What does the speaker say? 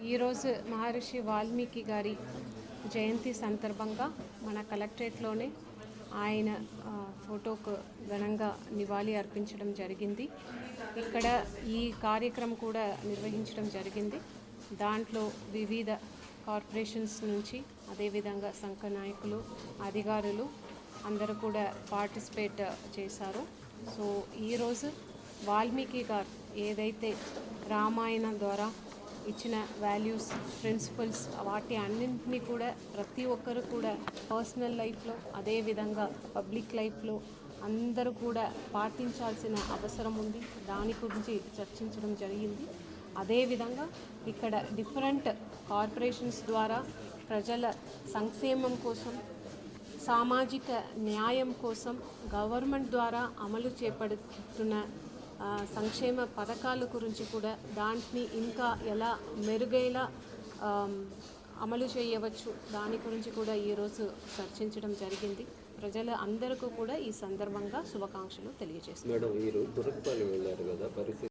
ఈరోజు మహర్షి వాల్మీకి గారి జయంతి సందర్భంగా మన కలెక్టరేట్లోనే ఆయన ఫోటోకు ఘనంగా నివాళి అర్పించడం జరిగింది. ఇక్కడ ఈ కార్యక్రమం కూడా నిర్వహించడం జరిగింది. దాంట్లో వివిధ కార్పొరేషన్స్ నుంచి అదేవిధంగా సంఘ నాయకులు, అధికారులు అందరూ కూడా పార్టిసిపేట్ చేశారు. సో ఈరోజు వాల్మీకి గారు ఏదైతే రామాయణం ద్వారా ఇచ్చిన వాల్యూస్, ప్రిన్సిపల్స్ వాటి అన్నింటినీ కూడా ప్రతి ఒక్కరు కూడా పర్సనల్ లైఫ్లో అదేవిధంగా పబ్లిక్ లైఫ్లో అందరూ కూడా పాటించాల్సిన అవసరం ఉంది. దాని గురించి చర్చించడం జరిగింది. అదేవిధంగా ఇక్కడ డిఫరెంట్ కార్పొరేషన్స్ ద్వారా ప్రజల సంక్షేమం కోసం, సామాజిక న్యాయం కోసం గవర్నమెంట్ ద్వారా అమలు చేపడుతున్న సంక్షేమ పథకాల గురించి కూడా దాన్ని ఇంకా ఎలా మెరుగైన అమలు చేయవచ్చు దాని గురించి కూడా ఈరోజు చర్చించడం జరిగింది. ప్రజల అందరికీ కూడా ఈ సందర్భంగా శుభాకాంక్షలు తెలియజేస్తున్నారు.